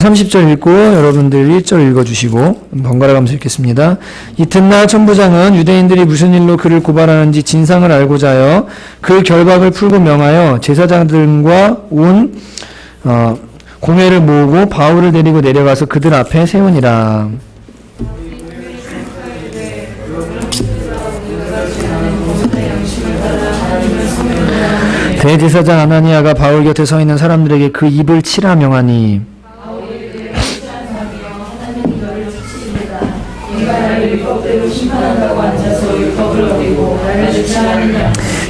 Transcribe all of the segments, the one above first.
30절 읽고 여러분들 1절 읽어주시고 번갈아 가면서 읽겠습니다. 이튿날 천부장은 유대인들이 무슨 일로 그를 고발하는지 진상을 알고자 하여 그 결박을 풀고 명하여 제사장들과 온 공회를 모으고 바울을 데리고 내려가서 그들 앞에 세우니라. 대제사장 아나니아가 바울 곁에 서 있는 사람들에게 그 입을 치라 명하니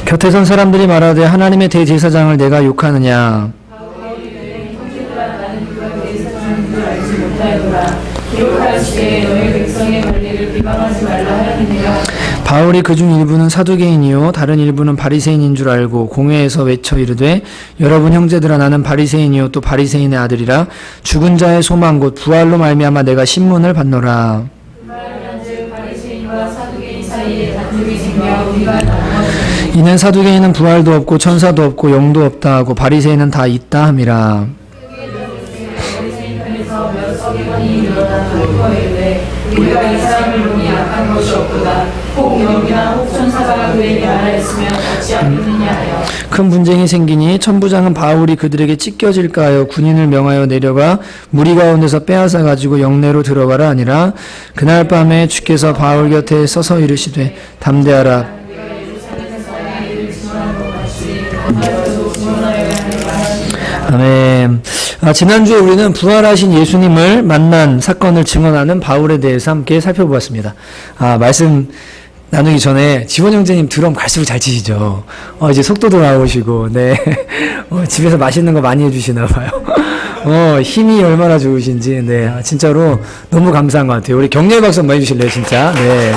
곁에 선 사람들이 말하되 하나님의 대제사장을 내가 욕하느냐. 바울이 그중 일부는 사두개인이요 다른 일부는 바리새인인 줄 알고 공회에서 외쳐 이르되 여러분 형제들아 나는 바리새인이요 또 바리새인의 아들이라 죽은 자의 소망 곧 부활로 말미암아 내가 신문을 받노라. 이는 사두개인은 부활도 없고 천사도 없고 영도 없다 하고 바리새인은 다 있다 함이라. 큰 분쟁이 생기니 천부장은 바울이 그들에게 찢겨질까 하여 군인을 명하여 내려가 무리 가운데서 빼앗아 가지고 영내로 들어가라 하니라. 그날 밤에 주께서 바울 곁에 서서 이르시되 담대하라. 아멘. 지난주에 우리는 부활하신 예수님을 만난 사건을 증언하는 바울에 대해서 함께 살펴보았습니다. 말씀 나누기 전에 지원 형제님 드럼 갈수록 잘 치시죠. 이제 속도도 나오시고, 네. 집에서 맛있는 거 많이 해주시나 봐요. 힘이 얼마나 좋으신지, 네. 진짜로 너무 감사한 것 같아요. 우리 격려의 박수 한번 해주실래요, 진짜? 네.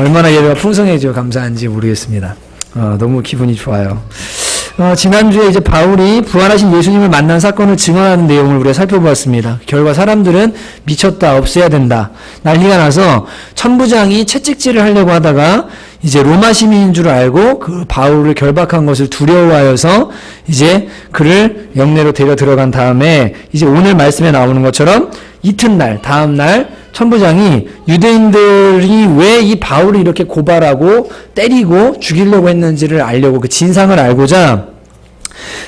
얼마나 예배가 풍성해지고 감사한지 모르겠습니다. 너무 기분이 좋아요. 지난주에 이제 바울이 부활하신 예수님을 만난 사건을 증언하는 내용을 우리가 살펴보았습니다. 결과 사람들은 미쳤다, 없애야 된다, 난리가 나서 천부장이 채찍질을 하려고 하다가 이제 로마 시민인 줄 알고 그 바울을 결박한 것을 두려워하여서 이제 그를 영내로 데려 들어간 다음에 이제 오늘 말씀에 나오는 것처럼 이튿날, 다음날 천부장이 유대인들이 왜 이 바울을 이렇게 고발하고 때리고 죽이려고 했는지를 알려고 그 진상을 알고자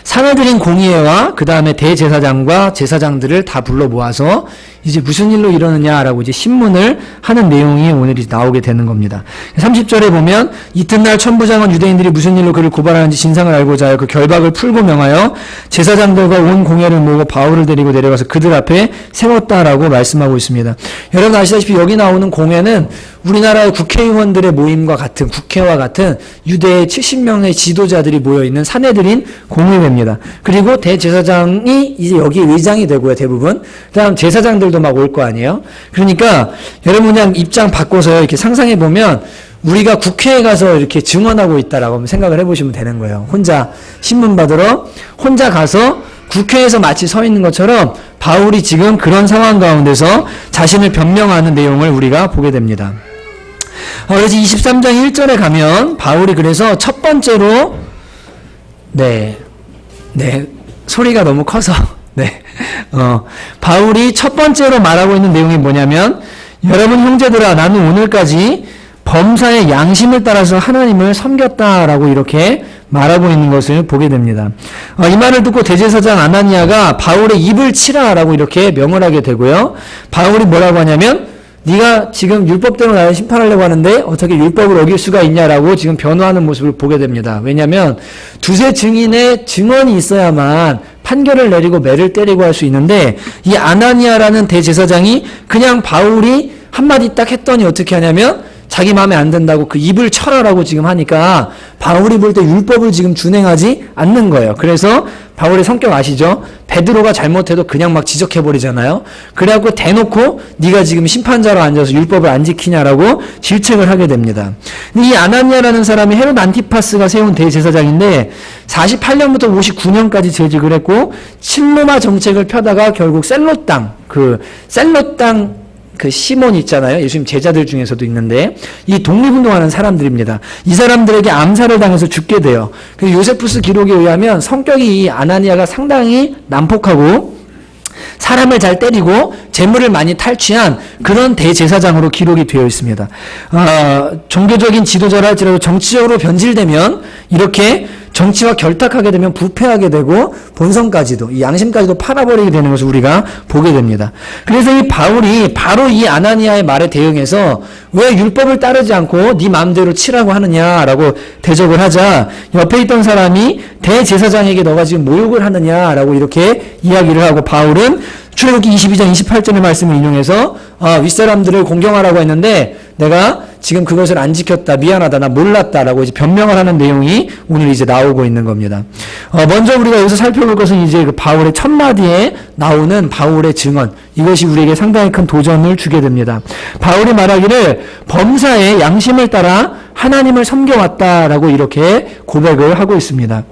사내들인 공의회와 그 다음에 대제사장과 제사장들을 다 불러 모아서 이제 무슨 일로 이러느냐라고 이제 신문을 하는 내용이 오늘 나오게 되는 겁니다. 30절에 보면 이튿날 천부장은 유대인들이 무슨 일로 그를 고발하는지 진상을 알고자 하여 그 결박을 풀고 명하여 제사장들과 온 공회를 모으고 바울을 데리고 내려가서 그들 앞에 세웠다라고 말씀하고 있습니다. 여러분 아시다시피 여기 나오는 공회는 우리나라의 국회의원들의 모임과 같은 국회와 같은 유대의 70명의 지도자들이 모여있는 사내들인 공의회입니다. 그리고 대제사장이 이제 여기 의장이 되고요, 대부분. 그 다음 제사장들도 막 올 거 아니에요? 그러니까 여러분 그냥 입장 바꿔서 이렇게 상상해보면 우리가 국회에 가서 이렇게 증언하고 있다라고 생각을 해보시면 되는 거예요. 혼자 신문 받으러 혼자 가서 국회에서 마치 서 있는 것처럼 바울이 지금 그런 상황 가운데서 자신을 변명하는 내용을 우리가 보게 됩니다. 그래서 23장 1절에 가면 바울이 그래서 첫 번째로 소리가 너무 커서 바울이 첫 번째로 말하고 있는 내용이 뭐냐면 여러분 형제들아 나는 오늘까지 범사의 양심을 따라서 하나님을 섬겼다라고 이렇게 말하고 있는 것을 보게 됩니다. 이 말을 듣고 대제사장 아나니아가 바울의 입을 치라라고 이렇게 명을 하게 되고요. 바울이 뭐라고 하냐면 네가 지금 율법대로 나를 심판하려고 하는데 어떻게 율법을 어길 수가 있냐라고 지금 변호하는 모습을 보게 됩니다. 왜냐하면 두세 증인의 증언이 있어야만 판결을 내리고 매를 때리고 할 수 있는데 이 아나니아라는 대제사장이 그냥 바울이 한마디 딱 했더니 어떻게 하냐면 자기 마음에 안 든다고 그 입을 쳐라라고 지금 하니까 바울이 볼 때 율법을 지금 준행하지 않는 거예요. 그래서 바울의 성격 아시죠? 베드로가 잘못해도 그냥 막 지적해버리잖아요. 그래갖고 대놓고 네가 지금 심판자로 앉아서 율법을 안 지키냐라고 질책을 하게 됩니다. 근데 이 아나니아라는 사람이 헤롯 안티파스가 세운 대제사장인데 48년부터 59년까지 재직을 했고 친로마 정책을 펴다가 결국 셀롯 땅 그 시몬 있잖아요. 예수님 제자들 중에서도 있는데 이 독립운동하는 사람들입니다. 이 사람들에게 암살을 당해서 죽게 돼요. 그 요세푸스 기록에 의하면 성격이 이 아나니아가 상당히 난폭하고 사람을 잘 때리고 재물을 많이 탈취한 그런 대제사장으로 기록이 되어 있습니다. 종교적인 지도자라 할지라도 정치적으로 변질되면 이렇게 정치와 결탁하게 되면 부패하게 되고 본성까지도 이 양심까지도 팔아버리게 되는 것을 우리가 보게 됩니다. 그래서 이 바울이 바로 이 아나니아의 말에 대응해서 왜 율법을 따르지 않고 네 마음대로 치라고 하느냐라고 대적을 하자 옆에 있던 사람이 대제사장에게 너가 지금 모욕을 하느냐라고 이렇게 이야기를 하고 바울은 출애굽기 22장 28절의 말씀을 인용해서 윗사람들을 공경하라고 했는데 내가 지금 그것을 안 지켰다. 미안하다. 나 몰랐다라고 이제 변명을 하는 내용이 오늘 이제 나오고 있는 겁니다. 먼저 우리가 여기서 살펴볼 것은 이제 그 바울의 첫 마디에 나오는 바울의 증언. 이것이 우리에게 상당히 큰 도전을 주게 됩니다. 바울이 말하기를 범사의 양심을 따라 하나님을 섬겨왔다라고 이렇게 고백을 하고 있습니다.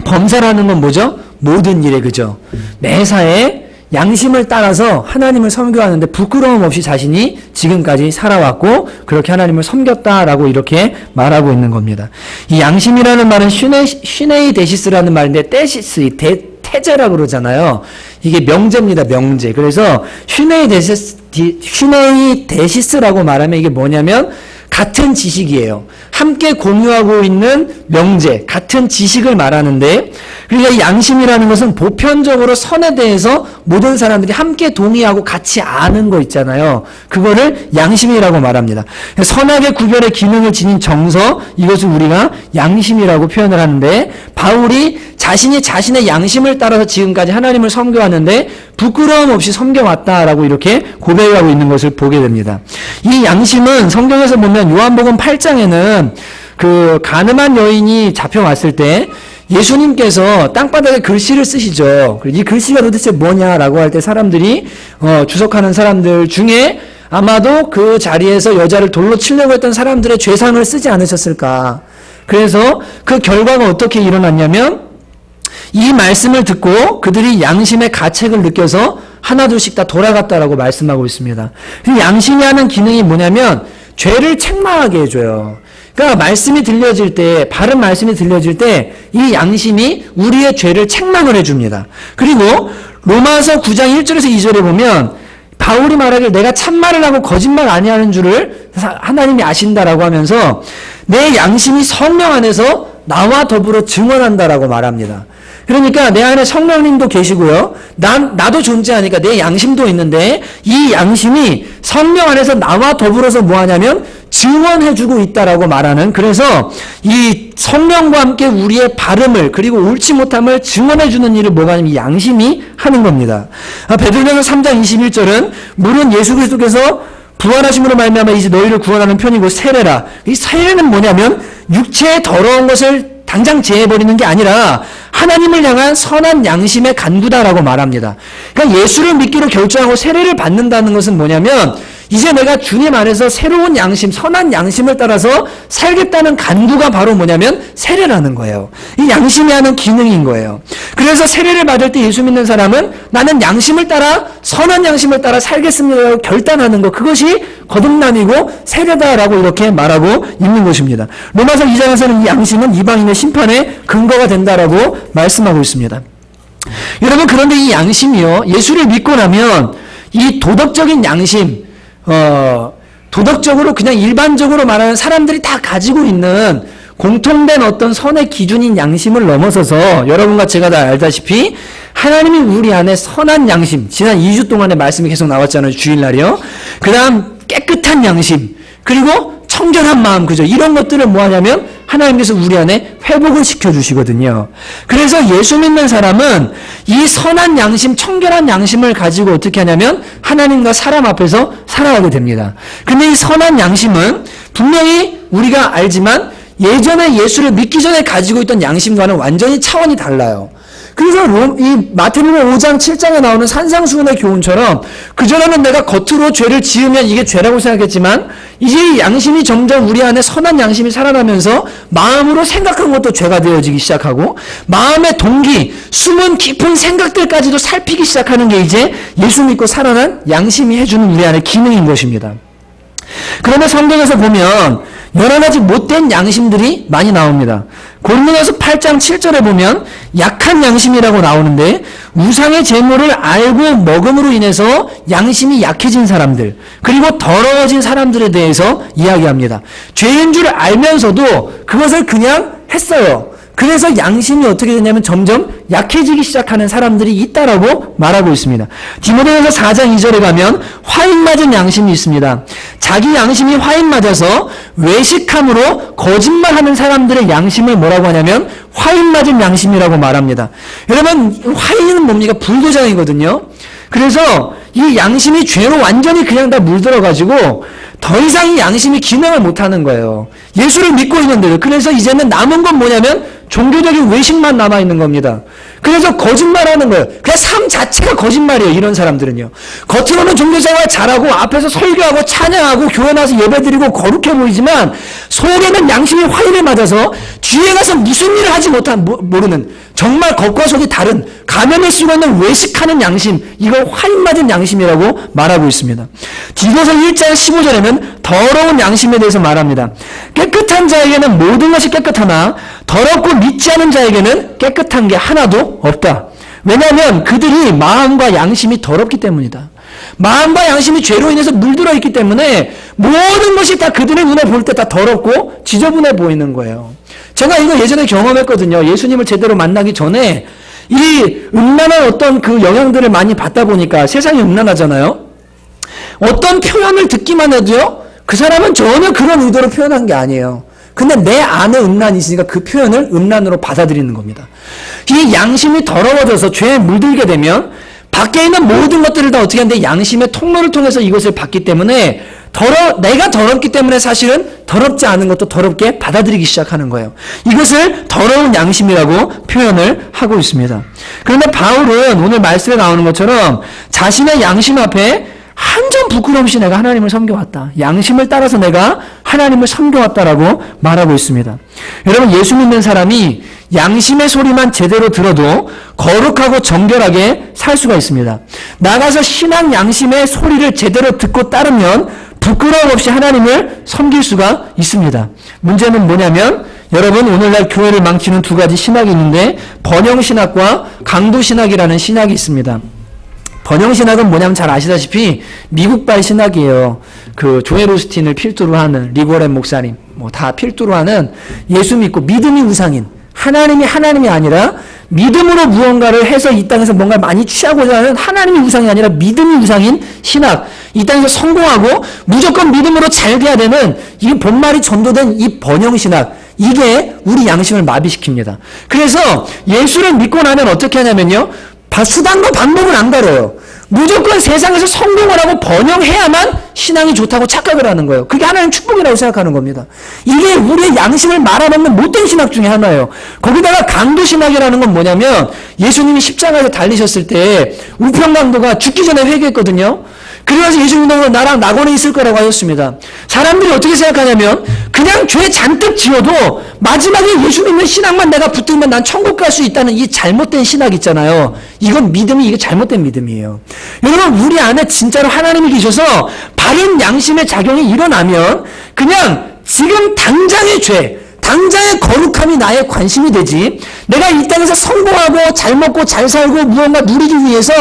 범사라는 건 뭐죠? 모든 일에 그죠? 매사에 양심을 따라서 하나님을 섬겨왔는데 부끄러움 없이 자신이 지금까지 살아왔고 그렇게 하나님을 섬겼다라고 이렇게 말하고 있는 겁니다. 이 양심이라는 말은 슈네이 데시스라는 말인데 데시스, 태제라고 그러잖아요. 이게 명제입니다. 명제. 그래서 슈네이 데시스라고 말하면 이게 뭐냐면 같은 지식이에요. 함께 공유하고 있는 명제, 같은 지식을 말하는데 그러니까 이 양심이라는 것은 보편적으로 선에 대해서 모든 사람들이 함께 동의하고 같이 아는 거 있잖아요. 그거를 양심이라고 말합니다. 선악의 구별의 기능을 지닌 정서, 이것을 우리가 양심이라고 표현을 하는데 바울이 자신이 자신의 양심을 따라서 지금까지 하나님을 섬겨왔는데 부끄러움 없이 섬겨왔다라고 이렇게 고백하고 있는 것을 보게 됩니다. 이 양심은 성경에서 보면 요한복음 8장에는 그 가늠한 여인이 잡혀왔을 때 예수님께서 땅바닥에 글씨를 쓰시죠. 이 글씨가 도대체 뭐냐라고 할 때 사람들이 주석하는 사람들 중에 아마도 그 자리에서 여자를 돌로 치려고 했던 사람들의 죄상을 쓰지 않으셨을까. 그래서 그 결과가 어떻게 일어났냐면 이 말씀을 듣고 그들이 양심의 가책을 느껴서 하나둘씩 다 돌아갔다라고 말씀하고 있습니다. 양심이 하는 기능이 뭐냐면 죄를 책망하게 해줘요. 그러니까 말씀이 들려질 때, 바른 말씀이 들려질 때 이 양심이 우리의 죄를 책망을 해줍니다. 그리고 로마서 9장 1절에서 2절에 보면 바울이 말하길 내가 참말을 하고 거짓말 아니하는 줄을 하나님이 아신다라고 하면서 내 양심이 성령 안에서 나와 더불어 증언한다라고 말합니다. 그러니까 내 안에 성령님도 계시고요. 나도 존재하니까 내 양심도 있는데 이 양심이 성령 안에서 나와 더불어서 뭐 하냐면 증언해주고 있다라고 말하는, 그래서 이 성령과 함께 우리의 바름을 그리고 옳지 못함을 증언해주는 일을 뭐가 하냐면 양심이 하는 겁니다. 베드로전서 3장 21절은 물은 예수 그리스도께서 부활하심으로 말미암아 이제 너희를 구원하는 편이고 세례라. 이 세례는 뭐냐면 육체의 더러운 것을 당장 제해버리는 게 아니라 하나님을 향한 선한 양심의 간구다라고 말합니다. 그러니까 예수를 믿기로 결정하고 세례를 받는다는 것은 뭐냐면 이제 내가 주님 안에서 새로운 양심, 선한 양심을 따라서 살겠다는 간구가 바로 뭐냐면 세례라는 거예요. 이 양심이 하는 기능인 거예요. 그래서 세례를 받을 때 예수 믿는 사람은 나는 양심을 따라 선한 양심을 따라 살겠습니다라고 결단하는 것, 그것이 거듭남이고 세례다라고 이렇게 말하고 있는 것입니다. 로마서 2장에서는 이 양심은 이방인의 심판의 근거가 된다라고 말씀하고 있습니다. 여러분, 그런데 이 양심이요, 예수를 믿고 나면 이 도덕적인 양심, 도덕적으로 그냥 일반적으로 말하는 사람들이 다 가지고 있는 공통된 어떤 선의 기준인 양심을 넘어서서 여러분과 제가 다 알다시피 하나님이 우리 안에 선한 양심, 지난 2주 동안의 말씀이 계속 나왔잖아요. 주일날이요. 그 다음 깨끗한 양심, 그리고 청결한 마음, 그죠? 이런 것들을 뭐 하냐면 하나님께서 우리 안에 회복을 시켜주시거든요. 그래서 예수 믿는 사람은 이 선한 양심, 청결한 양심을 가지고 어떻게 하냐면 하나님과 사람 앞에서 살아가게 됩니다. 근데 이 선한 양심은 분명히 우리가 알지만 예전에 예수를 믿기 전에 가지고 있던 양심과는 완전히 차원이 달라요. 그래서 이 마태복음 5장 7장에 나오는 산상수훈의 교훈처럼 그전에는 내가 겉으로 죄를 지으면 이게 죄라고 생각했지만 이제 이 양심이 점점 우리 안에 선한 양심이 살아나면서 마음으로 생각한 것도 죄가 되어지기 시작하고 마음의 동기, 숨은 깊은 생각들까지도 살피기 시작하는 게 이제 예수 믿고 살아난 양심이 해주는 우리 안의 기능인 것입니다. 그런데 성경에서 보면 여러 가지 못된 양심들이 많이 나옵니다. 고린도전서 8장 7절에 보면 약한 양심이라고 나오는데 우상의 제물을 알고 먹음으로 인해서 양심이 약해진 사람들 그리고 더러워진 사람들에 대해서 이야기합니다. 죄인 줄 알면서도 그것을 그냥 했어요. 그래서 양심이 어떻게 되냐면 점점 약해지기 시작하는 사람들이 있다라고 말하고 있습니다. 디모데전서 4장 2절에 가면 화인 맞은 양심이 있습니다. 자기 양심이 화인 맞아서 외식함으로 거짓말하는 사람들의 양심을 뭐라고 하냐면 화인 맞은 양심이라고 말합니다. 여러분 화인은 뭡니까? 불도장이거든요. 그래서 이 양심이 죄로 완전히 그냥 다 물들어가지고 더 이상 이 양심이 기능을 못하는 거예요. 예수를 믿고 있는데도. 그래서 이제는 남은 건 뭐냐면 종교적인 외식만 남아있는 겁니다. 그래서 거짓말하는 거예요. 그냥 삶 자체가 거짓말이에요. 이런 사람들은요. 겉으로는 종교생활 잘하고 앞에서 설교하고 찬양하고 교회 나서 예배드리고 거룩해 보이지만 속에는 양심이 화인을 맞아서 뒤에 가서 무슨 일을 하지 모르는 정말 겉과 속이 다른 가면을 쓰고 있는 외식하는 양심, 이걸 화인 맞은 양심이라고 말하고 있습니다. 디도서 1장 15절에는 더러운 양심에 대해서 말합니다. 깨끗한 자에게는 모든 것이 깨끗하나 더럽고 믿지 않은 자에게는 깨끗한 게 하나도 없다. 왜냐하면 그들이 마음과 양심이 더럽기 때문이다. 마음과 양심이 죄로 인해서 물들어 있기 때문에 모든 것이 다 그들의 눈에 볼 때 다 더럽고 지저분해 보이는 거예요. 제가 이거 예전에 경험했거든요. 예수님을 제대로 만나기 전에 이 음란한 어떤 그 영향들을 많이 받다 보니까 세상이 음란하잖아요. 어떤 표현을 듣기만 해도요, 그 사람은 전혀 그런 의도로 표현한 게 아니에요. 근데 내 안에 음란이 있으니까 그 표현을 음란으로 받아들이는 겁니다. 이 양심이 더러워져서 죄에 물들게 되면 밖에 있는 모든 것들을 다 어떻게 하는데 양심의 통로를 통해서 이것을 받기 때문에 내가 더럽기 때문에 사실은 더럽지 않은 것도 더럽게 받아들이기 시작하는 거예요. 이것을 더러운 양심이라고 표현을 하고 있습니다. 그런데 바울은 오늘 말씀에 나오는 것처럼 자신의 양심 앞에 한 점 부끄럼 없이 내가 하나님을 섬겨왔다. 양심을 따라서 내가 하나님을 섬겨왔다라고 말하고 있습니다. 여러분, 예수 믿는 사람이 양심의 소리만 제대로 들어도 거룩하고 정결하게 살 수가 있습니다. 나가서 신앙 양심의 소리를 제대로 듣고 따르면 부끄러움 없이 하나님을 섬길 수가 있습니다. 문제는 뭐냐면 여러분, 오늘날 교회를 망치는 두 가지 신학이 있는데 번영신학과 강도신학이라는 신학이 있습니다. 번영신학은 뭐냐면 잘 아시다시피 미국발 신학이에요. 그 조엘 오스틴을 필두로 하는 리고렌 목사님 뭐 다 필두로 하는 예수 믿고 믿음이 우상인 하나님이 아니라 믿음으로 무언가를 해서 이 땅에서 뭔가 많이 취하고자 하는 하나님이 우상이 아니라 믿음이 우상인 신학. 이 땅에서 성공하고 무조건 믿음으로 잘 돼야 되는 이 본말이 전도된 이 번영신학. 이게 우리 양심을 마비시킵니다. 그래서 예수를 믿고 나면 어떻게 하냐면요. 수단과 방법을 안 가려요. 무조건 세상에서 성공을 하고 번영해야만 신앙이 좋다고 착각을 하는 거예요. 그게 하나님 축복이라고 생각하는 겁니다. 이게 우리의 양심을 말아먹는 못된 신학 중에 하나예요. 거기다가 강도신학이라는 건 뭐냐면 예수님이 십자가에서 달리셨을 때 우평강도가 죽기 전에 회개했거든요. 그래서 예수님도 나랑 낙원에 있을 거라고 하셨습니다. 사람들이 어떻게 생각하냐면 그냥 죄 잔뜩 지어도 마지막에 예수 믿는 신앙만 내가 붙들면 난 천국 갈 수 있다는 이 잘못된 신학 있잖아요. 이건 믿음이 이게 잘못된 믿음이에요. 여러분, 우리 안에 진짜로 하나님이 계셔서 바른 양심의 작용이 일어나면 그냥 지금 당장의 죄, 당장의 거룩함이 나의 관심이 되지, 내가 이 땅에서 성공하고 잘 먹고 잘 살고 무언가 누리기 위해서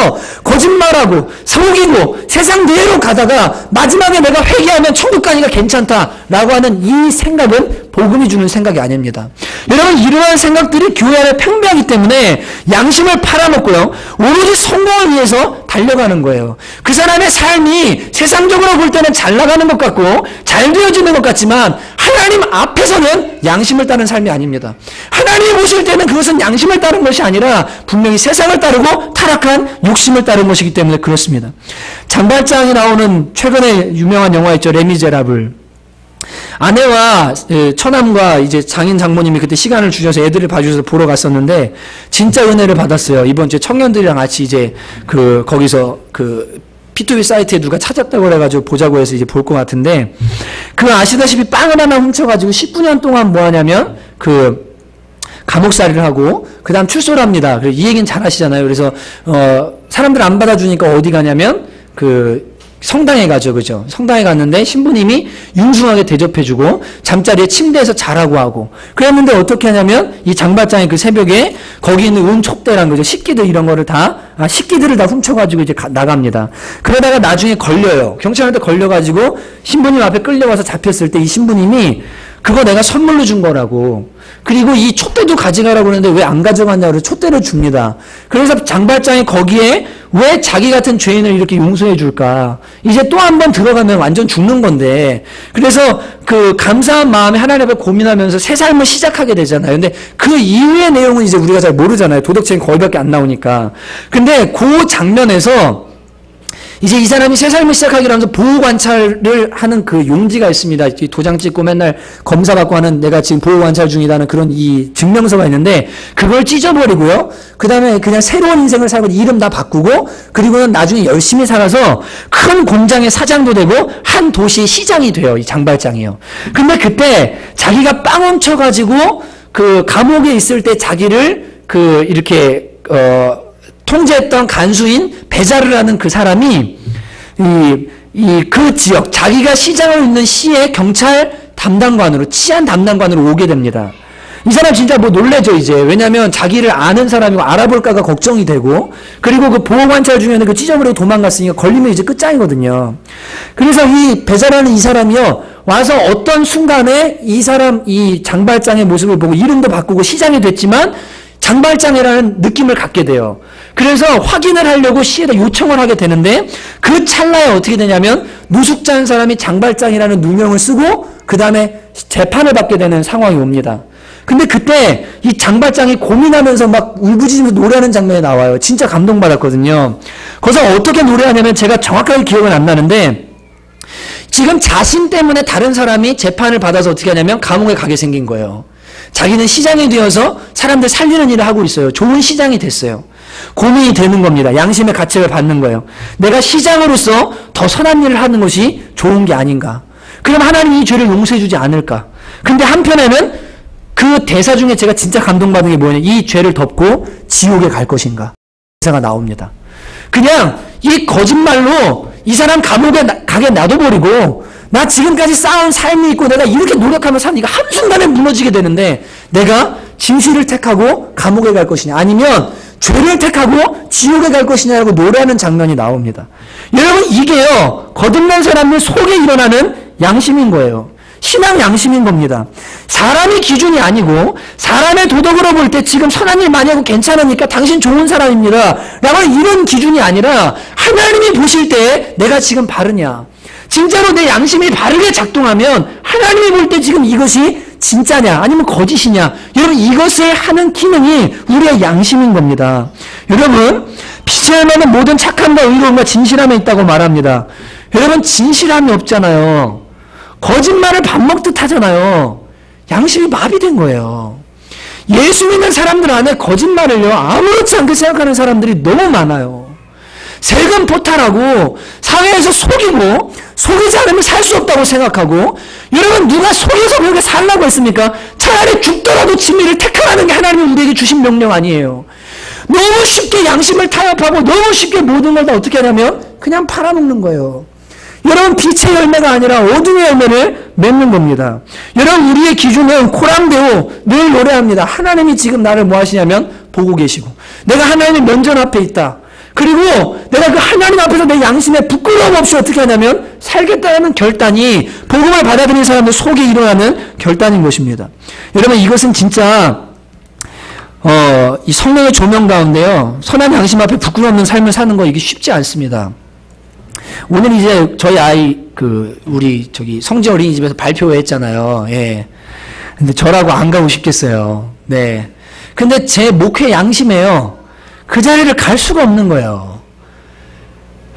거짓말하고 속이고 세상 대로 가다가 마지막에 내가 회개하면 천국 가니까 괜찮다라고 하는 이 생각은 복음이 주는 생각이 아닙니다. 여러분, 이러한 생각들이 교회 안에 팽배하기 때문에 양심을 팔아먹고요, 오로지 성공을 위해서 달려가는 거예요. 그 사람의 삶이 세상적으로 볼 때는 잘 나가는 것 같고 잘 되어지는 것 같지만 하나님 앞에서는 양심을 따른 삶이 아닙니다. 하나님이 보실 때는 그것은 양심을 따른 것이 아니라 분명히 세상을 따르고 타락한 욕심을 따른 것이기 때문에 그렇습니다. 장발장이 나오는 최근에 유명한 영화 있죠. 레미제라블. 아내와 처남과 이제 장인 장모님이 그때 시간을 주셔서 애들을 봐주셔서 보러 갔었는데 진짜 은혜를 받았어요. 이번 주에 청년들이랑 같이 이제 거기서 P2P 사이트에 누가 찾았다고 그래가지고 보자고 해서 이제 볼 것 같은데, 아시다시피 빵을 하나 훔쳐가지고 19년 동안 뭐 하냐면 감옥살이를 하고 그 다음 출소를 합니다. 이 얘기는 잘 아시잖아요. 그래서 사람들 안 받아주니까 어디 가냐면 성당에 가죠, 그죠? 성당에 갔는데 신부님이 융숭하게 대접해주고 잠자리에 침대에서 자라고 하고 그랬는데 어떻게 하냐면 이 장발장이 그 새벽에 거기 있는 촉대란 거죠. 식기들 이런 거를 식기들을 다 훔쳐가지고 이제 나갑니다. 그러다가 나중에 걸려요. 경찰한테 걸려가지고 신부님 앞에 끌려와서 잡혔을 때 이 신부님이 그거 내가 선물로 준 거라고. 그리고 이 촛대도 가져가라고 그러는데 왜 안 가져갔냐고 그래서 촛대를 줍니다. 그래서 장발장이 거기에 왜 자기 같은 죄인을 이렇게 용서해 줄까? 이제 또 한 번 들어가면 완전 죽는 건데. 그래서 그 감사한 마음에 하나님 앞에 고민하면서 새 삶을 시작하게 되잖아요. 근데 그 이후의 내용은 이제 우리가 잘 모르잖아요. 도덕책이 거의밖에 안 나오니까. 근데 그 장면에서 이제 이 사람이 새 삶을 시작하기로 하면서 보호관찰을 하는 그 용지가 있습니다. 도장 찍고 맨날 검사받고 하는 내가 지금 보호관찰 중이라는 그런 이 증명서가 있는데 그걸 찢어버리고요. 그 다음에 그냥 새로운 인생을 살고 이름 다 바꾸고 그리고는 나중에 열심히 살아서 큰 공장의 사장도 되고 한 도시의 시장이 돼요. 이 장발장이요. 근데 그때 자기가 빵 훔쳐가지고 그 감옥에 있을 때 자기를 이렇게 통제했던 간수인 베자르라는 그 사람이 그 지역 자기가 시장을 있는 시의 경찰 담당관으로 치안 담당관으로 오게 됩니다. 이 사람 진짜 뭐 놀래죠 이제. 왜냐하면 자기를 아는 사람이고 알아볼까가 걱정이 되고 그리고 그 보호관찰 중에는 그 찢어버리고 도망갔으니까 걸리면 이제 끝장이거든요. 그래서 이 베자르라는 이 사람이요 와서 어떤 순간에 이 장발장의 모습을 보고 이름도 바꾸고 시장이 됐지만 장발장이라는 느낌을 갖게 돼요. 그래서 확인을 하려고 시에다 요청을 하게 되는데 그 찰나에 어떻게 되냐면 노숙자인 사람이 장발장이라는 누명을 쓰고 그 다음에 재판을 받게 되는 상황이 옵니다. 근데 그때 이 장발장이 고민하면서 막 울부짖으면서 노래하는 장면이 나와요. 진짜 감동받았거든요. 거기서 어떻게 노래하냐면 제가 정확하게 기억은 안 나는데 지금 자신 때문에 다른 사람이 재판을 받아서 어떻게 하냐면 감옥에 가게 생긴 거예요. 자기는 시장이 되어서 사람들 살리는 일을 하고 있어요. 좋은 시장이 됐어요. 고민이 되는 겁니다. 양심의 가책을 받는 거예요. 내가 시장으로서 더 선한 일을 하는 것이 좋은 게 아닌가. 그럼 하나님이 이 죄를 용서해 주지 않을까. 근데 한편에는 그 대사 중에 제가 진짜 감동받은 게 뭐냐. 이 죄를 덮고 지옥에 갈 것인가. 대사가 나옵니다. 그냥 이 거짓말로 이 사람 감옥에 가게 놔둬버리고 나 지금까지 쌓은 삶이 있고 내가 이렇게 노력하며 사니까 한순간에 무너지게 되는데 내가 진실을 택하고 감옥에 갈 것이냐 아니면 죄를 택하고 지옥에 갈 것이냐라고 노래하는 장면이 나옵니다. 여러분 이게요 거듭난 사람들 속에 일어나는 양심인 거예요. 신앙 양심인 겁니다. 사람이 기준이 아니고 사람의 도덕으로 볼 때 지금 선한 일 많이 하고 괜찮으니까 당신 좋은 사람입니다 라고 이런 기준이 아니라 하나님이 보실 때 내가 지금 바르냐 진짜로 내 양심이 바르게 작동하면 하나님이 볼 때 지금 이것이 진짜냐 아니면 거짓이냐 여러분 이것을 하는 기능이 우리의 양심인 겁니다. 여러분 빛의 열매는 모든 착함과 의로움과 진실함에 있다고 말합니다. 여러분 진실함이 없잖아요. 거짓말을 밥 먹듯 하잖아요. 양심이 마비된 거예요. 예수 믿는 사람들 안에 거짓말을요 아무렇지 않게 생각하는 사람들이 너무 많아요. 세금 포탈하고 사회에서 속이고 속이지 않으면 살 수 없다고 생각하고 여러분 누가 속여서 그렇게 살라고 했습니까? 차라리 죽더라도 진리를 택하라는 게 하나님이 우리에게 주신 명령 아니에요. 너무 쉽게 양심을 타협하고 너무 쉽게 모든 걸 다 어떻게 하냐면 그냥 팔아먹는 거예요. 여러분 빛의 열매가 아니라 어둠의 열매를 맺는 겁니다. 여러분 우리의 기준은 코랑데오 늘 노래합니다. 하나님이 지금 나를 뭐 하시냐면 보고 계시고 내가 하나님의 면전 앞에 있다. 그리고 내가 그 하나님 앞에서 내 양심에 부끄러움 없이 어떻게 하냐면 살겠다는 결단이 복음을 받아들인 사람들 속에 일어나는 결단인 것입니다. 여러분 이것은 진짜 이 성령의 조명 가운데요 선한 양심 앞에 부끄러움 없는 삶을 사는 거 이게 쉽지 않습니다. 오늘 이제 저희 아이 우리 성지 어린이집에서 발표회 했잖아요. 예. 근데 저라고 안 가고 싶겠어요. 네. 근데 제 목회 양심에요. 그 자리를 갈 수가 없는 거예요.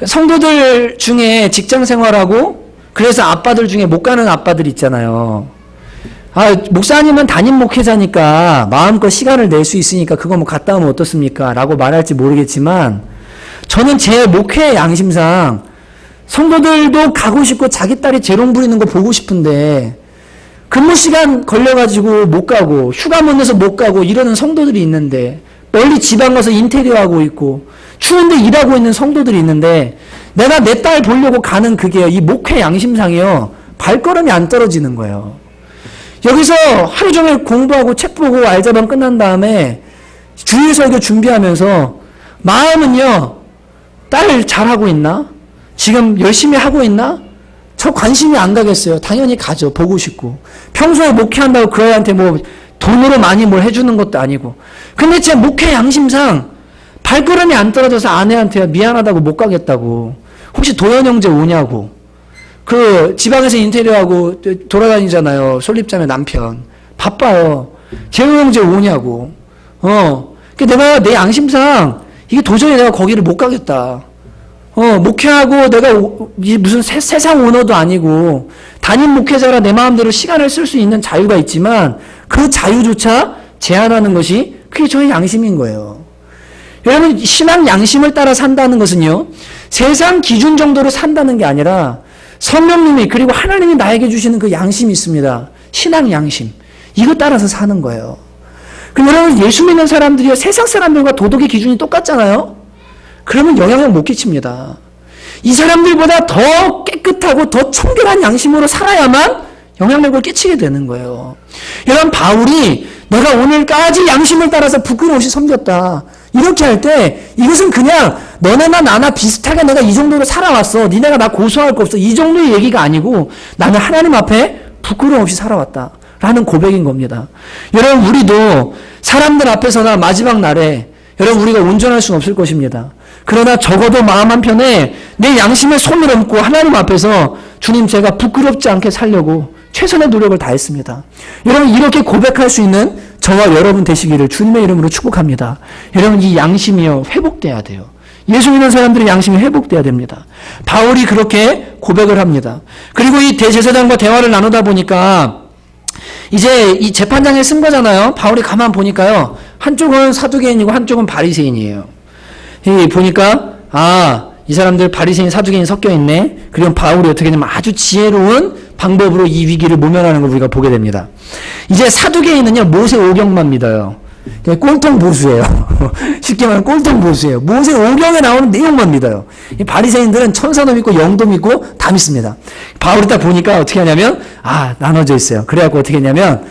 성도들 중에 직장 생활하고 그래서 아빠들 중에 못 가는 아빠들 있잖아요. 목사님은 담임 목회자니까 마음껏 시간을 낼 수 있으니까 그거 뭐 갔다 오면 어떻습니까? 라고 말할지 모르겠지만 저는 제 목회 양심상 성도들도 가고 싶고 자기 딸이 재롱 부리는 거 보고 싶은데 근무 시간 걸려가지고 못 가고 휴가 못 내서 못 가고 이러는 성도들이 있는데 멀리 지방 가서 인테리어 하고 있고 추운데 일하고 있는 성도들이 있는데 내가 내 딸 보려고 가는 그게 이 목회 양심상이요. 발걸음이 안 떨어지는 거예요. 여기서 하루 종일 공부하고 책 보고 알자방 끝난 다음에 주일 설교 준비하면서 마음은요. 딸 잘하고 있나? 지금 열심히 하고 있나? 저 관심이 안 가겠어요. 당연히 가죠. 보고 싶고. 평소에 목회한다고 그 애한테 뭐 돈으로 많이 뭘 해주는 것도 아니고. 근데 제 목회 양심상 발걸음이 안 떨어져서 아내한테 미안하다고 못 가겠다고. 혹시 도현 형제 오냐고. 그 지방에서 인테리어하고 돌아다니잖아요. 솔립자매 남편. 바빠요. 재호 형제 오냐고. 내가 내 양심상 이게 도저히 내가 거기를 못 가겠다. 목회하고 내가 무슨 세상 오너도 아니고 담임 목회자라 내 마음대로 시간을 쓸 수 있는 자유가 있지만 그 자유조차 제한하는 것이 그게 저의 양심인 거예요. 여러분 신앙 양심을 따라 산다는 것은요. 세상 기준 정도로 산다는 게 아니라 성령님이 그리고 하나님이 나에게 주시는 그 양심이 있습니다. 신앙 양심. 이거 따라서 사는 거예요. 그럼 여러분 예수 믿는 사람들이요. 세상 사람들과 도덕의 기준이 똑같잖아요. 그러면 영향을 못 끼칩니다. 이 사람들보다 더 깨끗하고 더 청결한 양심으로 살아야만 영향력을 끼치게 되는 거예요. 여러분 바울이 내가 오늘까지 양심을 따라서 부끄럼 없이 섬겼다. 이렇게 할 때 이것은 그냥 너네나 나나 비슷하게 내가 이 정도로 살아왔어. 니네가 나 고소할 거 없어. 이 정도의 얘기가 아니고 나는 하나님 앞에 부끄럼 없이 살아왔다. 라는 고백인 겁니다. 여러분 우리도 사람들 앞에서나 마지막 날에 여러분 우리가 온전할 수는 없을 것입니다. 그러나 적어도 마음 한편에 내 양심에 손을 얹고 하나님 앞에서 주님 제가 부끄럽지 않게 살려고 최선의 노력을 다했습니다. 여러분 이렇게 고백할 수 있는 저와 여러분 되시기를 주님의 이름으로 축복합니다. 여러분 이 양심이요 회복돼야 돼요. 예수 믿는 사람들의 양심이 회복돼야 됩니다. 바울이 그렇게 고백을 합니다. 그리고 이 대제사장과 대화를 나누다 보니까 이제 이 재판장에 쓴 거잖아요. 바울이 가만 보니까요. 한쪽은 사두개인이고 한쪽은 바리새인이에요. 보니까 이 사람들 바리새인 사두개인 섞여 있네. 그리고 바울이 어떻게 하냐면 아주 지혜로운 방법으로 이 위기를 모면하는 걸 우리가 보게 됩니다. 이제 사두개인은요 모세 오경만 믿어요. 꼴통 보수예요. 쉽게 말하면 꼴통 보수예요. 모세 오경에 나오는 내용만 믿어요. 이 바리새인들은 천사도 믿고 영도 믿고 다 믿습니다. 바울이 딱 보니까 어떻게 하냐면 나눠져 있어요. 그래갖고 어떻게 했냐면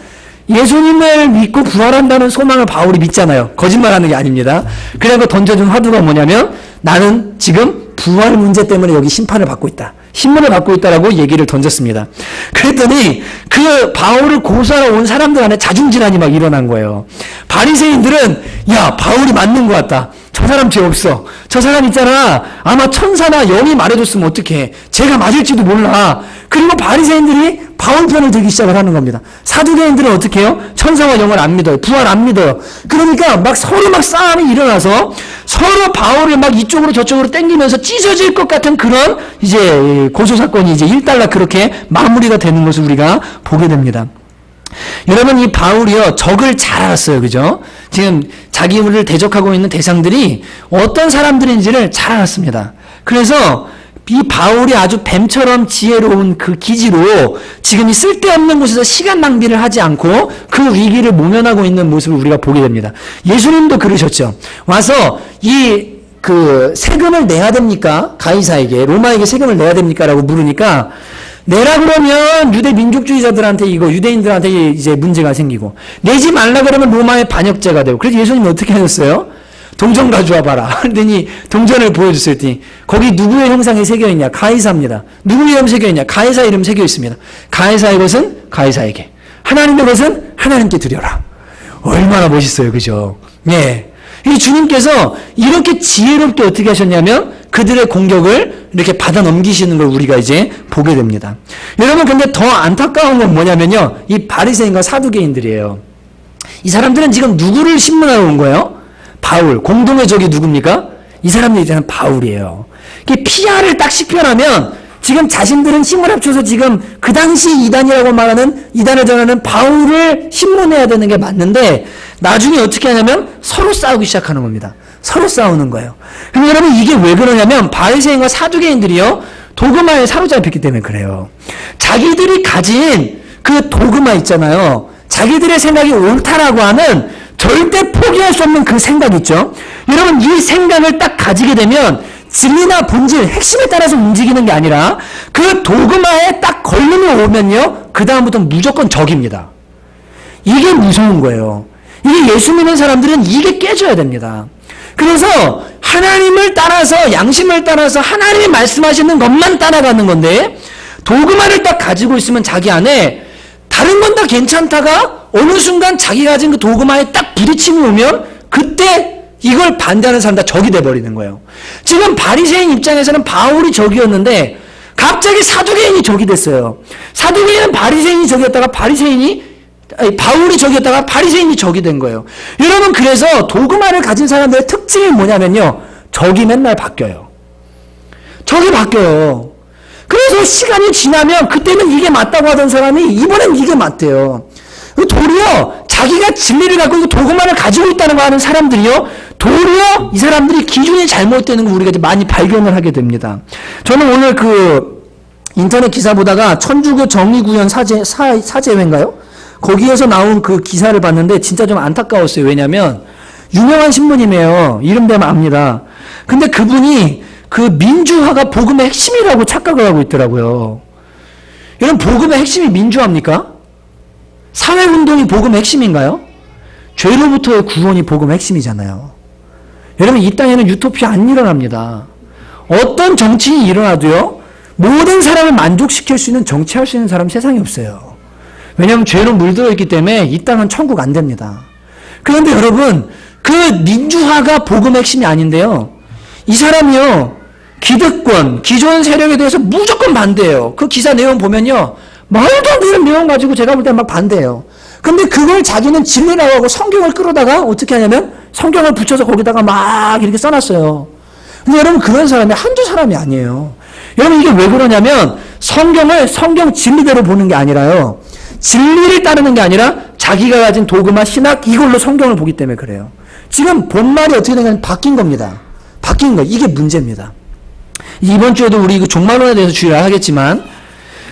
예수님을 믿고 부활한다는 소망을 바울이 믿잖아요. 거짓말하는 게 아닙니다. 그래갖고 던져준 화두가 뭐냐면 나는 지금 부활 문제 때문에 여기 심판을 받고 있다. 신문을 받고 있다라고 얘기를 던졌습니다. 그랬더니 그 바울을 고소하러 온 사람들 안에 자중질환이 막 일어난 거예요. 바리새인들은 야 바울이 맞는 것 같다. 저 사람 죄 없어. 저 사람 있잖아. 아마 천사나 영이 말해줬으면 어떡해. 제가 맞을지도 몰라. 그리고 바리새인들이 바울 편을 들기 시작을 하는 겁니다. 사두개인들은 어떻게 해요? 천사와 영을 안 믿어요. 부활 안 믿어요. 그러니까 막 서로 막 싸움이 일어나서 서로 바울을 막 이쪽으로 저쪽으로 땡기면서 찢어질 것 같은 그런 이제 고소사건이 이제 일단락 그렇게 마무리가 되는 것을 우리가 보게 됩니다. 여러분 이 바울이요 적을 잘 알았어요. 그죠? 지금 자기를 대적하고 있는 대상들이 어떤 사람들인지를 잘 알았습니다. 그래서 이 바울이 아주 뱀처럼 지혜로운 그 기지로 지금 이 쓸데없는 곳에서 시간 낭비를 하지 않고 그 위기를 모면하고 있는 모습을 우리가 보게 됩니다. 예수님도 그러셨죠. 와서 그 세금을 내야 됩니까? 가이사에게 로마에게 세금을 내야 됩니까? 라고 물으니까 내라 그러면 유대 민족주의자들한테 유대인들한테 이제 문제가 생기고 내지 말라 그러면 로마의 반역죄가 되고 그래서 예수님이 어떻게 하셨어요? 동전 가져와 봐라. 그랬더니 동전을 보여줬을 때 거기 누구의 형상이 새겨있냐? 가이사입니다. 누구의 이름 새겨있냐? 가이사 이름 새겨있습니다. 가이사의 것은 가이사에게 하나님의 것은 하나님께 드려라. 얼마나 멋있어요. 그죠? 예. 이 주님께서 이렇게 지혜롭게 어떻게 하셨냐면 그들의 공격을 이렇게 받아 넘기시는 걸 우리가 이제 보게 됩니다. 여러분 근데 더 안타까운 건 뭐냐면요. 이 바리새인과 사두개인들이에요. 이 사람들은 지금 누구를 신문하러 온 거예요? 바울. 공동의 적이 누굽니까? 이 사람들이 이제는 바울이에요. PR을 딱 식별하면 지금 자신들은 힘을 합쳐서 지금 그 당시 이단이라고 말하는 이단을 전하는 바울을 신문해야 되는 게 맞는데 나중에 어떻게 하냐면 서로 싸우기 시작하는 겁니다. 서로 싸우는 거예요. 그럼 여러분 이게 왜 그러냐면 바리새인과 사두개인들이요 도그마에 사로잡혔기 때문에 그래요. 자기들이 가진 그 도그마 있잖아요. 자기들의 생각이 옳다라고 하는 절대 포기할 수 없는 그 생각 있죠. 여러분 이 생각을 딱 가지게 되면 진리나 본질, 핵심에 따라서 움직이는 게 아니라 그 도그마에 딱 걸림이 오면요, 그 다음부터는 무조건 적입니다. 이게 무서운 거예요. 이게 예수 믿는 사람들은 이게 깨져야 됩니다. 그래서 하나님을 따라서, 양심을 따라서 하나님이 말씀하시는 것만 따라가는 건데, 도그마를 딱 가지고 있으면 자기 안에 다른 건 다 괜찮다가 어느 순간 자기가 가진 그 도그마에 딱 부딪힘이 오면 그때 이걸 반대하는 사람 다 적이 돼버리는 거예요. 지금 바리새인 입장에서는 바울이 적이었는데 갑자기 사두개인이 적이 됐어요. 사두개인은 바리새인이 적이었다가 바울이 적이었다가 바리새인이 적이 된 거예요. 여러분, 그래서 도그마를 가진 사람들의 특징이 뭐냐면요, 적이 맨날 바뀌어요. 적이 바뀌어요. 그래서 시간이 지나면 그때는 이게 맞다고 하던 사람이 이번엔 이게 맞대요. 도리어 자기가 진리를 갖고 있고 도그마를 가지고 있다는 거 하는 사람들이요, 도리어 이 사람들이 기준이 잘못되는 거 우리가 이제 많이 발견을 하게 됩니다. 저는 오늘 그 인터넷 기사 보다가 천주교 정의구현 사제회인가요? 거기에서 나온 그 기사를 봤는데 진짜 좀 안타까웠어요. 왜냐면 유명한 신부님이에요. 이름 대면 압니다. 근데 그분이 그 민주화가 복음의 핵심이라고 착각을 하고 있더라고요. 여러분, 복음의 핵심이 민주화입니까? 사회운동이 복음의 핵심인가요? 죄로부터의 구원이 복음의 핵심이잖아요. 여러분, 이 땅에는 유토피아 안 일어납니다. 어떤 정치인이 일어나도요, 모든 사람을 만족시킬 수 있는 정치할 수 있는 사람 세상에 없어요. 왜냐하면 죄로 물들어 있기 때문에 이 땅은 천국 안 됩니다. 그런데 여러분, 그 민주화가 복음의 핵심이 아닌데요, 이 사람이요, 기득권, 기존 세력에 대해서 무조건 반대해요. 그 기사 내용 보면요, 말도 안 되는 내용 가지고 제가 볼 때 막 반대해요. 근데 그걸 자기는 진리라고 하고 성경을 끌어다가 어떻게 하냐면 성경을 붙여서 거기다가 막 이렇게 써놨어요. 근데 여러분, 그런 사람이 한두 사람이 아니에요. 여러분, 이게 왜 그러냐면 성경을 성경 진리대로 보는 게 아니라요, 진리를 따르는 게 아니라 자기가 가진 도그마, 신학, 이걸로 성경을 보기 때문에 그래요. 지금 본말이 어떻게 되냐면 바뀐 겁니다. 바뀐 거, 이게 문제입니다. 이번 주에도 우리 그 종말론에 대해서 주의를 하겠지만,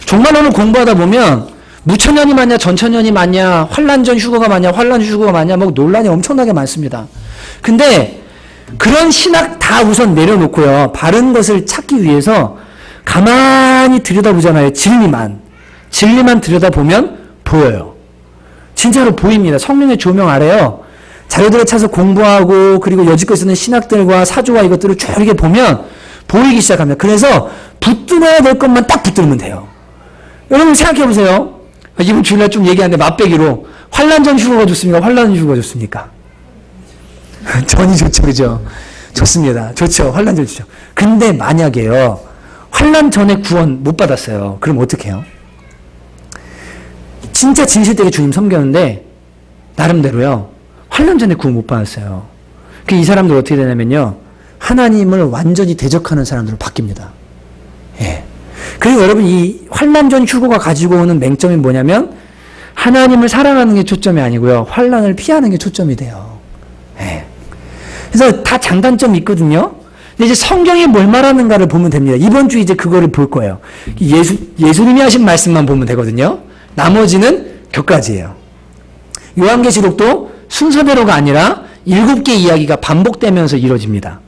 종말론을 공부하다 보면 무천년이 맞냐, 전천년이 맞냐, 환란전 휴거가 맞냐, 환란 휴거가 맞냐, 뭐 논란이 엄청나게 많습니다. 근데 그런 신학 다 우선 내려놓고요, 바른 것을 찾기 위해서 가만히 들여다보잖아요. 진리만 들여다보면 보여요. 진짜로 보입니다. 성령의 조명 아래요, 자료들을 찾아서 공부하고 그리고 여지껏 쓰는 신학들과 사조와 이것들을 쭉 이렇게 보면 보이기 시작합니다. 그래서 붙들어야 될 것만 딱 붙들면 돼요. 여러분, 생각해 보세요. 이번 주일날 좀 얘기하는데 맛배기로 환란전 휴거가 좋습니까? 환란 휴거가 좋습니까? 전이 좋죠, 그죠? 좋습니다. 좋죠. 환란전 좋죠. 근데 만약에요, 환란 전에 구원 못 받았어요. 그럼 어떻게 해요? 진짜 진실되게 주님 섬겼는데 나름대로요, 환란 전에 구원 못 받았어요. 이 사람들 어떻게 되냐면요, 하나님을 완전히 대적하는 사람들로 바뀝니다. 예. 그리고 여러분, 이 환란전 휴거가 가지고 오는 맹점이 뭐냐면 하나님을 사랑하는 게 초점이 아니고요, 환란을 피하는 게 초점이 돼요. 예. 그래서 다 장단점이 있거든요. 근데 이제 성경이 뭘 말하는가를 보면 됩니다. 이번 주 이제 그거를 볼 거예요. 예수님이 하신 말씀만 보면 되거든요. 나머지는 격가지예요. 요한계시록도 순서대로가 아니라 7개 이야기가 반복되면서 이루어집니다.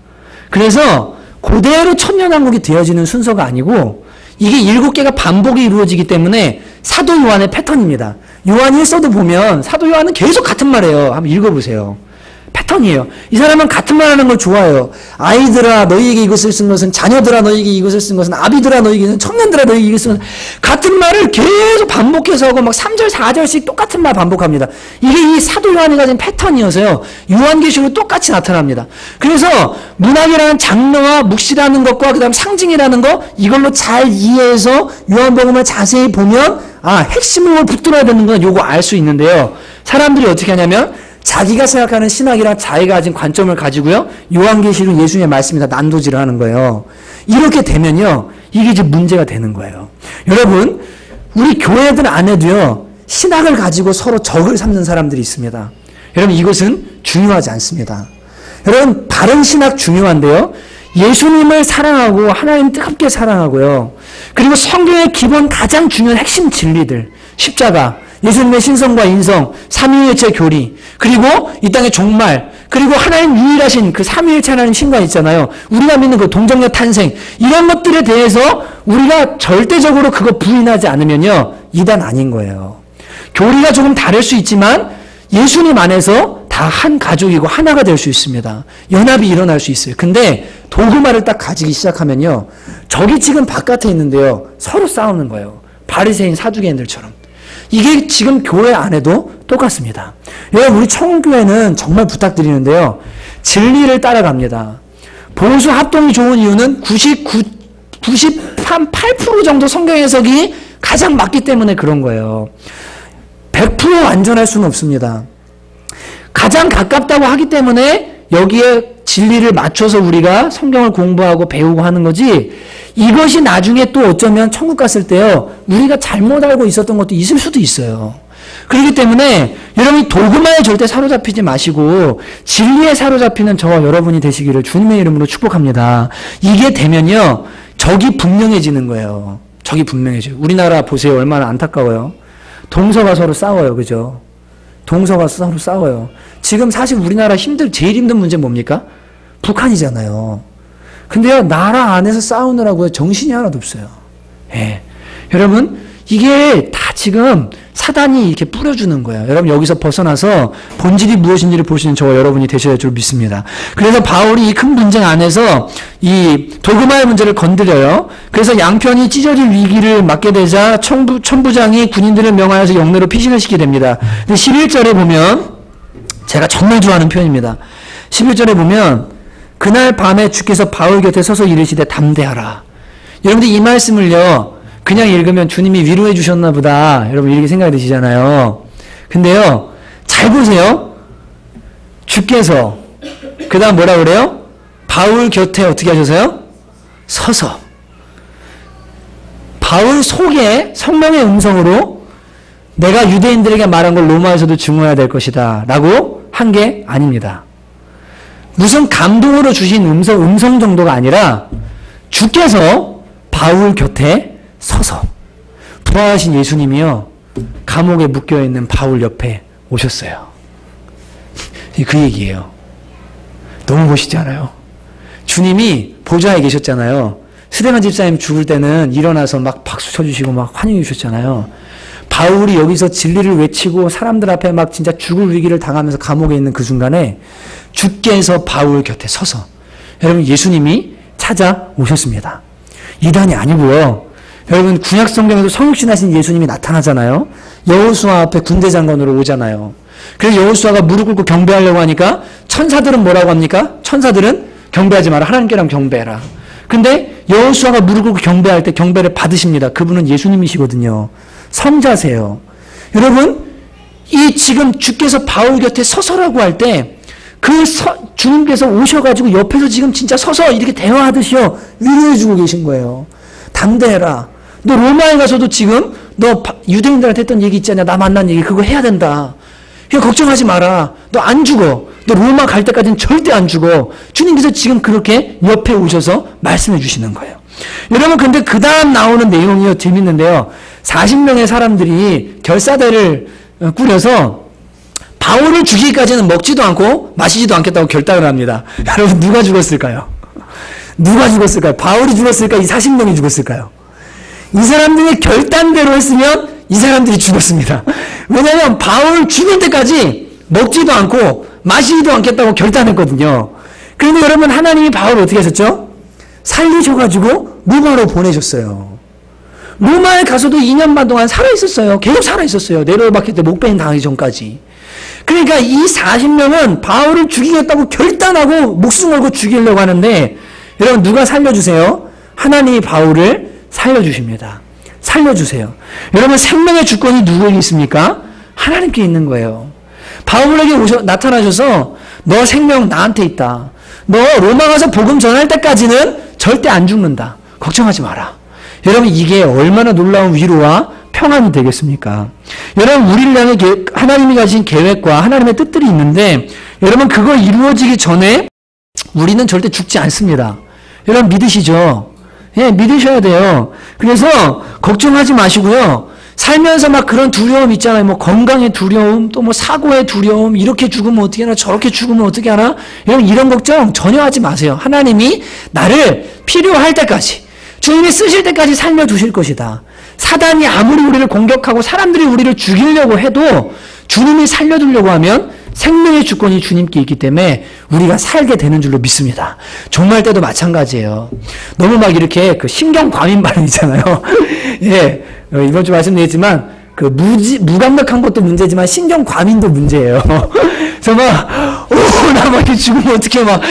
그래서 그대로 천년왕국이 되어지는 순서가 아니고 이게 7개가 반복이 이루어지기 때문에 사도 요한의 패턴입니다. 요한 1서도 보면 사도 요한은 계속 같은 말이에요. 한번 읽어보세요. 패턴이에요. 이 사람은 같은 말 하는 걸 좋아해요. 아이들아 너희에게 이것을 쓴 것은, 자녀들아 너희에게 이것을 쓴 것은, 아비들아 너희에게, 청년들아 너희에게 이것을 쓴 것은, 같은 말을 계속 반복해서 하고 막 3절 4절씩 똑같은 말 반복합니다. 이게 이 사도 요한이 가진 패턴이어서요, 요한계시록으로 똑같이 나타납니다. 그래서 문학이라는 장르와 묵시라는 것과 그 다음 상징이라는 거, 이걸로 잘 이해해서 요한복음을 자세히 보면 핵심을 붙들어야 되는 건 요거 알 수 있는데요, 사람들이 어떻게 하냐면 자기가 생각하는 신학이랑 자기가 가진 관점을 가지고요, 요한계시록 예수님의 말씀이 다 난도질을 하는 거예요. 이렇게 되면요, 이게 이제 문제가 되는 거예요. 여러분, 우리 교회들 안에도요, 신학을 가지고 서로 적을 삼는 사람들이 있습니다. 여러분, 이것은 중요하지 않습니다. 여러분, 바른 신학 중요한데요, 예수님을 사랑하고 하나님 뜨겁게 사랑하고요, 그리고 성경의 기본 가장 중요한 핵심 진리들, 십자가, 예수님의 신성과 인성, 삼위일체 교리, 그리고 이 땅의 종말, 그리고 하나님 유일하신 그 삼위일체 하나님 신관 있잖아요. 우리가 믿는 그 동정녀 탄생 이런 것들에 대해서 우리가 절대적으로 그거 부인하지 않으면요 이단 아닌 거예요. 교리가 조금 다를 수 있지만 예수님 안에서 다 한 가족이고 하나가 될 수 있습니다. 연합이 일어날 수 있어요. 근데 도그마를 딱 가지기 시작하면요 저기 지금 바깥에 있는데요 서로 싸우는 거예요. 바리새인 사두개인들처럼. 이게 지금 교회 안에도 똑같습니다. 여러분 우리 청교회는 정말 부탁드리는데요. 진리를 따라갑니다. 보수 합동이 좋은 이유는 98% 정도 성경 해석이 가장 맞기 때문에 그런 거예요. 100% 완전할 수는 없습니다. 가장 가깝다고 하기 때문에 여기에 진리를 맞춰서 우리가 성경을 공부하고 배우고 하는 거지 이것이 나중에 또 어쩌면 천국 갔을 때요 우리가 잘못 알고 있었던 것도 있을 수도 있어요. 그렇기 때문에 여러분이 도그마에 절대 사로잡히지 마시고 진리에 사로잡히는 저와 여러분이 되시기를 주님의 이름으로 축복합니다. 이게 되면요 적이 분명해지는 거예요. 적이 분명해져요. 우리나라 보세요. 얼마나 안타까워요. 동서가 서로 싸워요. 그죠? 동서가 서로 싸워요. 지금 사실 우리나라 제일 힘든 문제 뭡니까? 북한이잖아요. 근데요, 나라 안에서 싸우느라고요, 정신이 하나도 없어요. 예. 여러분, 이게 다 지금 사단이 이렇게 뿌려주는 거예요. 여러분, 여기서 벗어나서 본질이 무엇인지를 보시는 저와 여러분이 되셔야 할 줄 믿습니다. 그래서 바울이 이 큰 분쟁 안에서 이 도그마의 문제를 건드려요. 그래서 양편이 찢어질 위기를 맞게 되자 천부장이 군인들을 명하여서 영내로 피신을 시키게 됩니다. 근데 11절에 보면, 제가 정말 좋아하는 표현입니다. 11절에 보면, 그날 밤에 주께서 바울 곁에 서서 이르시되 담대하라. 여러분들 이 말씀을요, 그냥 읽으면 주님이 위로해 주셨나 보다. 여러분 이렇게 생각이 드시잖아요. 근데요, 잘 보세요. 주께서, 그 다음 뭐라 그래요? 바울 곁에 어떻게 하셔서요? 서서. 바울 속에 성령의 음성으로 내가 유대인들에게 말한 걸 로마에서도 증언해야 될 것이다. 라고 한 게 아닙니다. 무슨 감동으로 주신 음성 정도가 아니라 주께서 바울 곁에 서서 부활하신 예수님이요 감옥에 묶여있는 바울 옆에 오셨어요. 그 얘기예요. 너무 멋있지 않아요? 주님이 보좌에 계셨잖아요. 스데반 집사님 죽을 때는 일어나서 막 박수 쳐주시고 막 환영해 주셨잖아요. 바울이 여기서 진리를 외치고 사람들 앞에 막 진짜 죽을 위기를 당하면서 감옥에 있는 그 순간에 주께서 바울 곁에 서서 여러분 예수님이 찾아오셨습니다. 이단이 아니고요. 여러분 구약 성경에도 성육신하신 예수님이 나타나잖아요. 여호수아 앞에 군대 장관으로 오잖아요. 그래서 여호수아가 무릎 꿇고 경배하려고 하니까 천사들은 뭐라고 합니까? 천사들은 경배하지 마라. 하나님께랑 경배해라. 근데 여호수아가 무릎 꿇고 경배할 때 경배를 받으십니다. 그분은 예수님이시거든요. 성자세요. 여러분 이 지금 주께서 바울 곁에 서서라고 할 때 그 주님께서 오셔가지고 옆에서 지금 진짜 서서 이렇게 대화하듯이요 위로해주고 계신 거예요. 담대해라. 너 로마에 가서도 지금 너 유대인들한테 했던 얘기 있잖아. 나 만난 얘기 그거 해야 된다. 그냥 걱정하지 마라. 너 안 죽어. 너 로마 갈 때까지는 절대 안 죽어. 주님께서 지금 그렇게 옆에 오셔서 말씀해 주시는 거예요. 여러분 근데 그 다음 나오는 내용이요 재밌는데요. 40명의 사람들이 결사대를 꾸려서 바울을 죽이기까지는 먹지도 않고 마시지도 않겠다고 결단을 합니다. 여러분 누가 죽었을까요? 누가 죽었을까요? 바울이 죽었을까? 이 40명이 죽었을까요? 이 사람들이 결단대로 했으면 이 사람들이 죽었습니다. 왜냐하면 바울 죽을 때까지 먹지도 않고 마시지도 않겠다고 결단했거든요. 그런데 여러분 하나님이 바울을 어떻게 하셨죠? 살리셔가지고 로마로 보내셨어요. 로마에 가서도 2년 반 동안 살아있었어요. 계속 살아있었어요. 네로 박힐 때 목베인 당하기 전까지. 그러니까 이 40명은 바울을 죽이겠다고 결단하고 목숨 걸고 죽이려고 하는데 여러분 누가 살려주세요? 하나님이 바울을 살려주십니다. 살려주세요. 여러분 생명의 주권이 누구에게 있습니까? 하나님께 있는 거예요. 바울에게 나타나셔서 너 생명 나한테 있다. 너 로마 가서 복음 전할 때까지는 절대 안 죽는다. 걱정하지 마라. 여러분 이게 얼마나 놀라운 위로와 평안이 되겠습니까? 여러분 우리를 향해 하나님이 가진 계획과 하나님의 뜻들이 있는데 여러분 그거 이루어지기 전에 우리는 절대 죽지 않습니다. 여러분 믿으시죠? 예, 믿으셔야 돼요. 그래서 걱정하지 마시고요. 살면서 막 그런 두려움 있잖아요. 뭐 건강의 두려움, 또 뭐 사고의 두려움, 이렇게 죽으면 어떻게 하나, 저렇게 죽으면 어떻게 하나, 이런 걱정 전혀 하지 마세요. 하나님이 나를 필요할 때까지, 주님이 쓰실 때까지 살려두실 것이다. 사단이 아무리 우리를 공격하고 사람들이 우리를 죽이려고 해도 주님이 살려두려고 하면 생명의 주권이 주님께 있기 때문에 우리가 살게 되는 줄로 믿습니다. 종말 때도 마찬가지예요. 너무 막 이렇게 그 신경 과민 반응 있잖아요. 예, 이번 주 말씀드렸지만 그 무감각한 것도 문제지만 신경 과민도 문제예요. 그래서 막 나 막 이렇게 죽으면 어떻게 막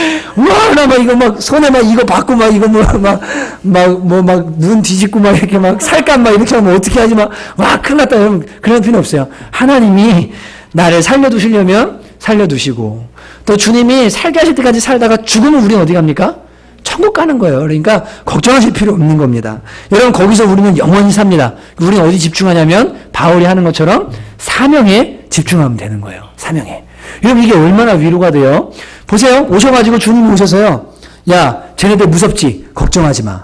나 막 이거 막 손에 막 이거 받고 막 이거 막 눈 뒤집고 막 이렇게 막 살감 막 이렇게 하면 어떻게 하지 막 와 큰일 났다 여러분 그런 필요 없어요. 하나님이 나를 살려두시려면 살려두시고 또 주님이 살게 하실 때까지 살다가 죽으면 우리는 어디 갑니까? 천국 가는 거예요. 그러니까 걱정하실 필요 없는 겁니다. 여러분 거기서 우리는 영원히 삽니다. 우리는 어디 집중하냐면 바울이 하는 것처럼 사명에 집중하면 되는 거예요. 사명에. 여러분 이게 얼마나 위로가 돼요. 보세요. 오셔가지고 주님이 오셔서요. 야 쟤네들 무섭지? 걱정하지 마.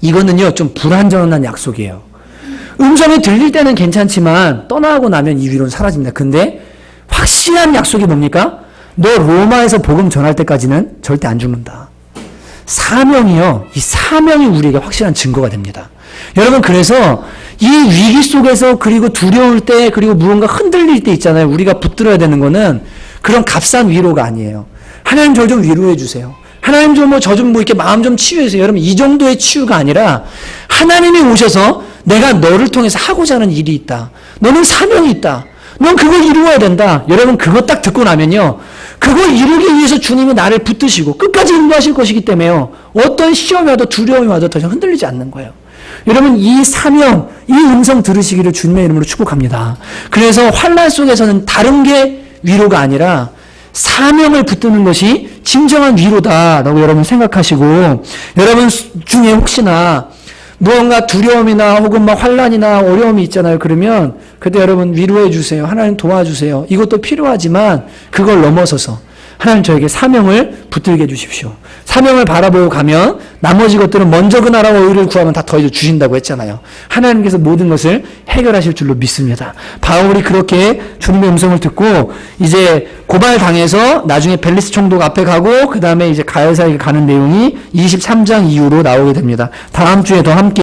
이거는요 좀 불완전한 약속이에요. 음성이 들릴 때는 괜찮지만 떠나고 나면 이 위로는 사라집니다. 근데 확실한 약속이 뭡니까? 너 로마에서 복음 전할 때까지는 절대 안 죽는다. 사명이요. 이 사명이 우리에게 확실한 증거가 됩니다. 여러분 그래서 이 위기 속에서 그리고 두려울 때 그리고 무언가 흔들릴 때 있잖아요. 우리가 붙들어야 되는 거는 그런 값싼 위로가 아니에요. 하나님 저 좀 위로해 주세요. 하나님 좀 저 좀 이렇게 마음 좀 치유해 주세요. 여러분 이 정도의 치유가 아니라 하나님이 오셔서 내가 너를 통해서 하고자 하는 일이 있다. 너는 사명이 있다. 넌 그걸 이루어야 된다. 여러분 그거 딱 듣고 나면요. 그걸 이루기 위해서 주님이 나를 붙드시고 끝까지 인도하실 것이기 때문에요. 어떤 시험이 와도 두려움이 와도 더 이상 흔들리지 않는 거예요. 여러분 이 사명, 이 음성 들으시기를 주님의 이름으로 축복합니다. 그래서 환난 속에서는 다른 게 위로가 아니라 사명을 붙드는 것이 진정한 위로다라고 여러분 생각하시고 여러분 중에 혹시나 무언가 두려움이나 혹은 막 환난이나 어려움이 있잖아요. 그러면 그때 여러분 위로해 주세요. 하나님 도와주세요. 이것도 필요하지만 그걸 넘어서서 하나님 저에게 사명을 붙들게 해주십시오. 사명을 바라보고 가면 나머지 것들은 먼저 그 나라와 의를 구하면 다 더해져 주신다고 했잖아요. 하나님께서 모든 것을 해결하실 줄로 믿습니다. 바울이 그렇게 주님의 음성을 듣고 이제 고발당해서 나중에 벨리스 총독 앞에 가고 그 다음에 이제 가야사에게 가는 내용이 23장 이후로 나오게 됩니다. 다음 주에 더 함께